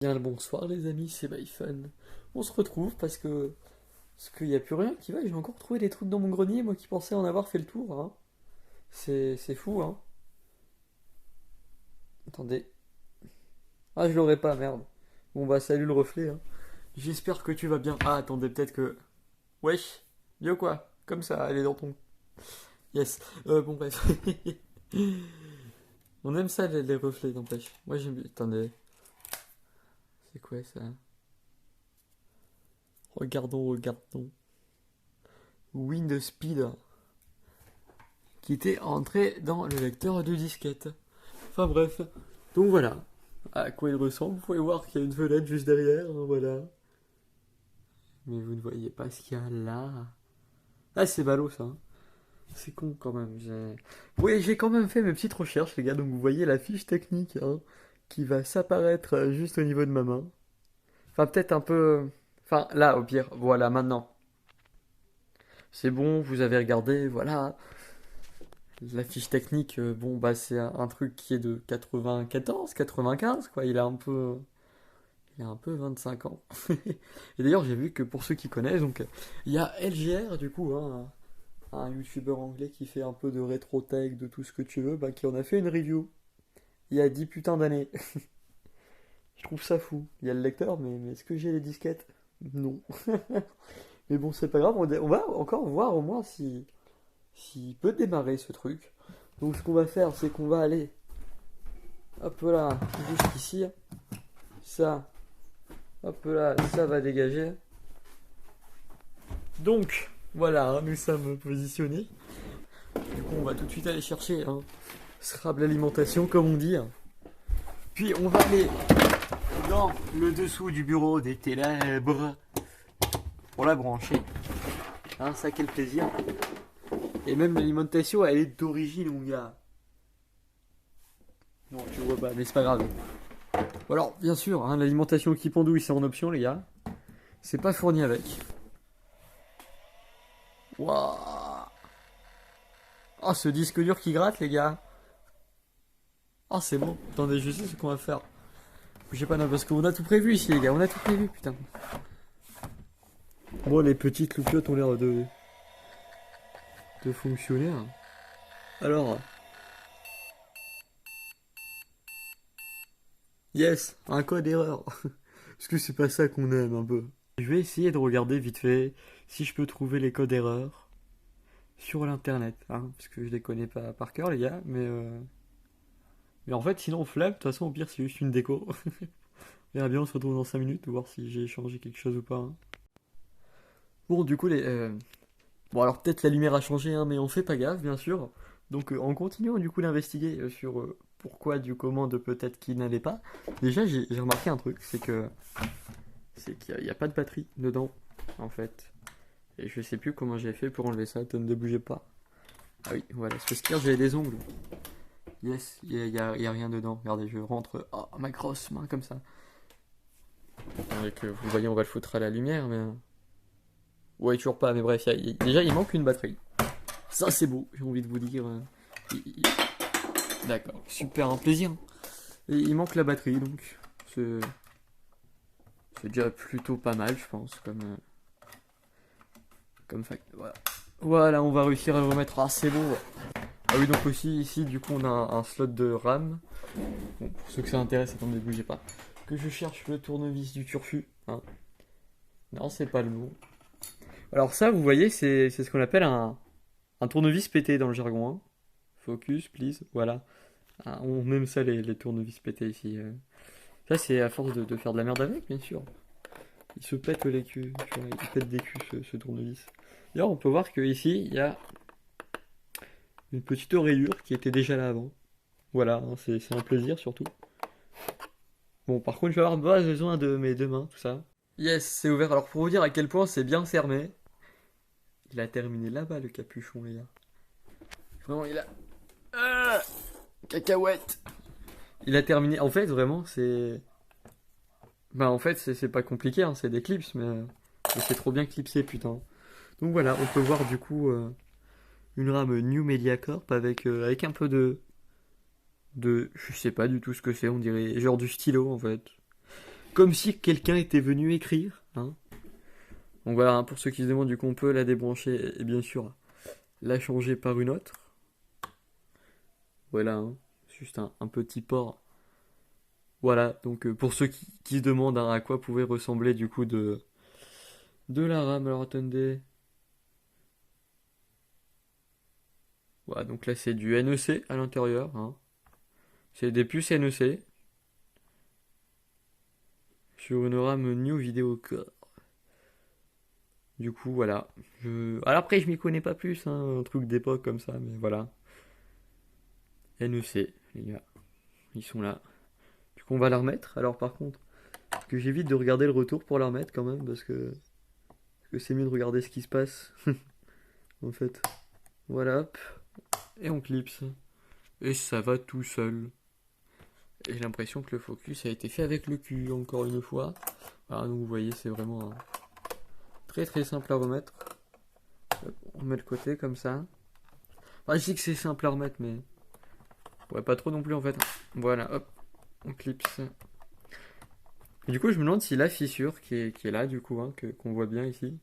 Bien le bonsoir les amis, c'est Byfun. On se retrouve parce qu'il n'y a plus rien qui va. J'ai encore trouvé des trucs dans mon grenier, moi qui pensais en avoir fait le tour, hein. C'est fou, hein. Attendez. Ah, je l'aurais pas, merde. Bon bah salut le reflet, hein. J'espère que tu vas bien. Ah, attendez, peut-être que... Wesh, yo quoi? Comme ça, elle est dans ton... Yes. Bon bref. On aime ça les reflets, n'empêche. Moi j'aime bien... Attendez. C'est quoi ça? Regardons. Windspeed qui était entré dans le lecteur de disquette. Enfin bref. Donc voilà. À quoi il ressemble, vous pouvez voir qu'il y a une fenêtre juste derrière, hein, voilà. Mais vous ne voyez pas ce qu'il y a là. Ah, c'est ballot ça, hein. C'est con quand même. Oui, j'ai quand même fait mes petites recherches, les gars. Donc vous voyez la fiche technique, hein, qui va s'apparaître juste au niveau de ma main. Enfin, peut-être un peu. Enfin, là, au pire. Voilà, maintenant. C'est bon, vous avez regardé, voilà. La fiche technique, bon, bah, c'est un truc qui est de 94, 95, quoi. Il a un peu 25 ans. Et d'ailleurs, j'ai vu que pour ceux qui connaissent, donc, il y a LGR, du coup, hein, un youtubeur anglais qui fait un peu de rétro-tech, de tout ce que tu veux, bah, qui en a fait une review il y a 10 putains d'années. Je trouve ça fou. Il y a le lecteur, mais est-ce que j'ai les disquettes? Non. Mais bon, c'est pas grave, on va encore voir au moins s'il peut démarrer ce truc. Donc, ce qu'on va faire, c'est qu'on va aller, hop là, jusqu'ici. Ça, hop là, ça va dégager. Donc, voilà, hein, nous sommes positionnés. Du coup, on va tout de suite aller chercher Scrabble alimentation, comme on dit. Puis, on va aller dans le dessous du bureau des ténèbres pour la brancher. Hein, ça, quel plaisir. Et même l'alimentation, elle est d'origine, mon gars. Non, tu vois pas, mais c'est pas grave. Bon, alors, bien sûr, hein, l'alimentation qui pendouille, c'est en option, les gars. C'est pas fourni avec. Waouh! Oh, ce disque dur qui gratte, les gars. Oh, c'est bon. Attendez, je sais ce qu'on va faire. Bougez pas, non, parce qu'on a tout prévu ici, les gars. On a tout prévu, putain. Bon, les petites loupiottes ont l'air de fonctionner, hein. Alors, yes, un code erreur. Parce que c'est pas ça qu'on aime un peu. Je vais essayer de regarder vite fait si je peux trouver les codes erreurs sur l'internet, hein, parce que je les connais pas par cœur, les gars, mais en fait, sinon, flemme, de toute façon, au pire, c'est juste une déco. On verra bien, on se retrouve dans 5 minutes, voir si j'ai changé quelque chose ou pas, hein. Bon, du coup, bon, alors peut-être la lumière a changé, hein, mais on fait pas gaffe, bien sûr. Donc, en continuant, du coup, d'investiguer sur pourquoi, du comment, de peut-être qui n'allait pas, déjà, j'ai remarqué un truc, c'est qu'il y a pas de batterie dedans, en fait. Et je sais plus comment j'ai fait pour enlever ça, ne bougez pas. Ah oui, voilà, c'est parce qu'hier, j'avais des ongles. Yes, il y a rien dedans. Regardez, je rentre. Oh, ma grosse main comme ça. Avec, vous voyez, on va le foutre à la lumière, mais. Ouais, toujours pas, mais bref, déjà, il manque une batterie. Ça, c'est beau, j'ai envie de vous dire. Il- il- D'accord, super, un plaisir. Et il manque la batterie, donc. C'est c'est déjà plutôt pas mal, je pense, comme fact. Voilà. Voilà, on va réussir à le remettre. Ah, c'est beau. Ah oui, donc aussi, ici, du coup, on a un slot de RAM. Bon, pour ceux que ça intéresse, attendez, bougez pas. Que je cherche le tournevis du turfu, hein. Non, c'est pas le mot. Alors ça, vous voyez, c'est ce qu'on appelle un tournevis pété dans le jargon, hein. Focus, please, voilà. Ah, on aime ça, les tournevis pétés ici. Ça, c'est à force de faire de la merde avec, bien sûr. Il se pète les culs, tu vois, il pète des culs, ce tournevis. D'ailleurs, on peut voir que ici, il y a une petite rayure qui était déjà là avant. Voilà, hein, c'est un plaisir, surtout. Bon, par contre, je vais avoir besoin de mes deux mains, tout ça. Yes, c'est ouvert. Alors, pour vous dire à quel point c'est bien fermé, il a terminé là-bas, le capuchon, les gars. Vraiment, il a... Ah, cacahuète. Il a terminé. En fait, vraiment, c'est... Bah, en fait, c'est pas compliqué, hein, c'est des clips, mais c'est trop bien clipsé, putain. Donc voilà, on peut voir du coup une rame New Media Corp avec un peu de... Je sais pas du tout ce que c'est, on dirait genre du stylo, en fait. comme si quelqu'un était venu écrire, hein. Donc voilà, hein, pour ceux qui se demandent, du coup on peut la débrancher et bien sûr la changer par une autre. Voilà, hein, juste un petit port. Voilà, donc pour ceux qui se demandent, hein, à quoi pouvait ressembler du coup de la RAM. Alors attendez. Voilà, donc là c'est du NEC à l'intérieur, hein. C'est des puces NEC sur une RAM New Video Core. Du coup voilà. Alors après je m'y connais pas plus, hein, un truc d'époque comme ça, mais voilà. NEC, les gars, ils sont là. Du coup on va la remettre. Alors par contre, que j'évite de regarder le retour pour la remettre quand même, parce que c'est mieux de regarder ce qui se passe. En fait. Voilà, hop. Et on clipse. Et ça va tout seul. Et j'ai l'impression que le focus a été fait avec le cul, encore une fois. Voilà, donc vous voyez, c'est vraiment très très simple à remettre. Hop, on met le côté comme ça. Enfin, je dis que c'est simple à remettre, mais... Ouais, pas trop non plus en fait. Voilà, hop, on clipse. Et du coup, je me demande si la fissure qui est là, du coup, hein, qu'on voit bien ici,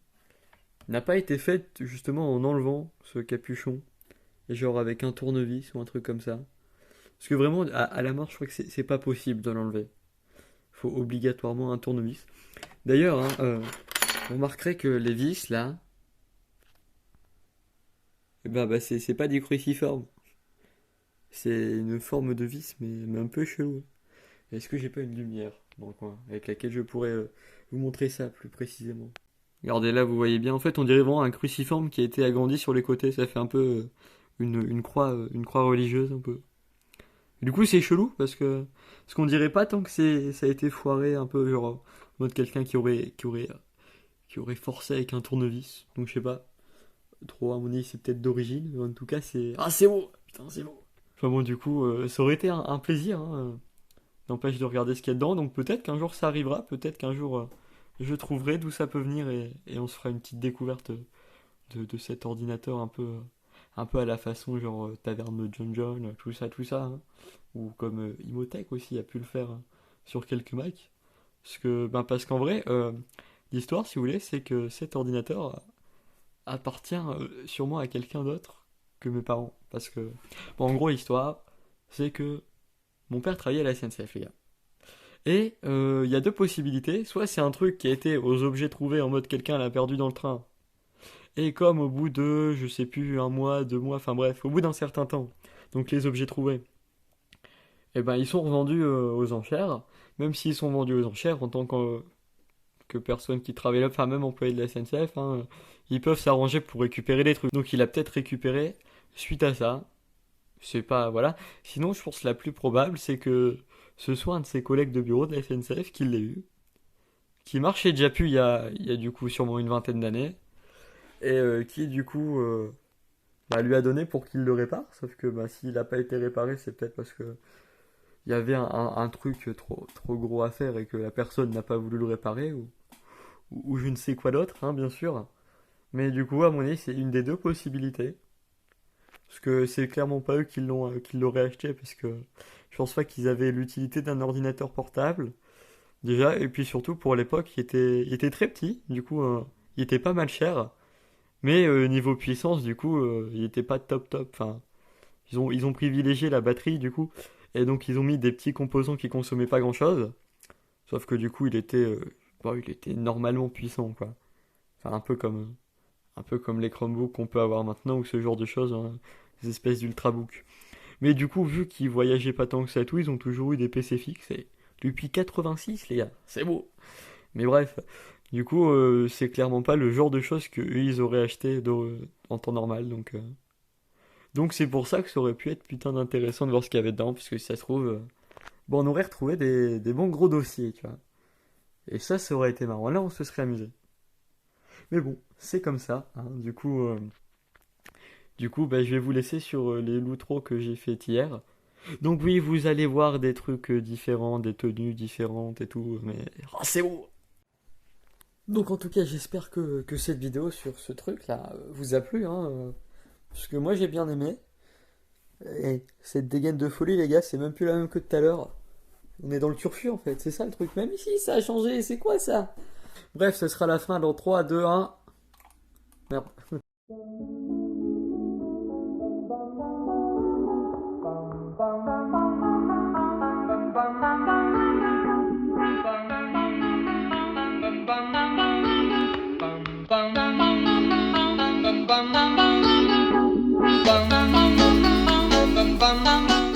n'a pas été faite justement en enlevant ce capuchon. Et genre avec un tournevis ou un truc comme ça. Parce que vraiment, à la marche, je crois que c'est pas possible de l'enlever. Il faut obligatoirement un tournevis. D'ailleurs, hein, vous remarquerez que les vis, là, eh ben, bah, c'est pas des cruciformes. C'est une forme de vis, mais un peu chelou. Est-ce que j'ai pas une lumière dans le coin avec laquelle je pourrais vous montrer ça plus précisément? Regardez là, vous voyez bien. En fait, on dirait vraiment un cruciforme qui a été agrandi sur les côtés. Ça fait un peu une croix religieuse, un peu. Du coup, c'est chelou parce qu'on dirait pas tant que ça a été foiré un peu, genre en mode quelqu'un qui aurait forcé avec un tournevis. Donc je sais pas. Trop à mon avis, c'est peut-être d'origine. Mais en tout cas, c'est c'est beau. Putain, c'est beau. Enfin bon, du coup, ça aurait été un plaisir. Hein, n'empêche de regarder ce qu'il y a dedans. Donc peut-être qu'un jour ça arrivera. Peut-être qu'un jour je trouverai d'où ça peut venir et on se fera une petite découverte de cet ordinateur un peu à la façon genre Taverne de John John, tout ça, hein. Ou comme Imotech aussi a pu le faire, hein, sur quelques Mac. Parce qu'en vrai, l'histoire, si vous voulez, c'est que cet ordinateur appartient sûrement à quelqu'un d'autre que mes parents. Parce que, bon, en gros, l'histoire, c'est que mon père travaillait à la SNCF, les gars. Et il y a deux possibilités. Soit c'est un truc qui a été aux objets trouvés en mode quelqu'un l'a perdu dans le train. Et comme au bout de, je sais plus, un mois, 2 mois, enfin bref, au bout d'un certain temps, donc les objets trouvés, eh ben ils sont revendus aux enchères. Même s'ils sont vendus aux enchères, en tant que personne qui travaille là, enfin même employé de la SNCF, hein, ils peuvent s'arranger pour récupérer les trucs. Donc il a peut-être récupéré suite à ça. C'est pas, voilà. Sinon, je pense que la plus probable, c'est que ce soit un de ses collègues de bureau de la SNCF qui l'ait eu, qui marchait déjà plus il y a du coup sûrement une vingtaine d'années, et qui du coup lui a donné pour qu'il le répare. Sauf que s'il n'a pas été réparé, c'est peut-être parce que il y avait un truc trop gros à faire et que la personne n'a pas voulu le réparer, ou je ne sais quoi d'autre, hein, bien sûr. Mais du coup, à mon avis, c'est une des deux possibilités. Parce que c'est clairement pas eux qui l'auraient acheté, parce que je pense pas qu'ils avaient l'utilité d'un ordinateur portable, déjà, et puis surtout pour l'époque, il était très petit, du coup, il était pas mal cher, mais niveau puissance, du coup, il était pas top top. Enfin, ils ont privilégié la batterie, du coup, et donc ils ont mis des petits composants qui consommaient pas grand-chose, sauf que du coup, il était normalement puissant, quoi. Enfin, un peu comme les Chromebooks qu'on peut avoir maintenant, ou ce genre de choses, hein, des espèces d'ultrabooks. Mais du coup, vu qu'ils voyageaient pas tant que ça et tout, ils ont toujours eu des PC fixes, et depuis 86, les gars, c'est beau. Mais bref, du coup, c'est clairement pas le genre de choses que eux, ils auraient acheté en temps normal, donc c'est pour ça que ça aurait pu être putain d'intéressant de voir ce qu'il y avait dedans, parce que si ça se trouve, on aurait retrouvé des bons gros dossiers, tu vois. Et ça aurait été marrant. Là, on se serait amusé. Mais bon, c'est comme ça, hein. Du coup, je vais vous laisser sur les loutros que j'ai fait hier. Donc oui, vous allez voir des trucs différents, des tenues différentes et tout, mais c'est beau. Donc en tout cas, j'espère que cette vidéo sur ce truc-là vous a plu, hein, parce que moi j'ai bien aimé. Et cette dégaine de folie, les gars, c'est même plus la même que tout à l'heure. On est dans le turfu en fait, c'est ça le truc. Même ici, ça a changé, c'est quoi ça? Bref, ce sera la fin dans 3, 2, 1. Merde.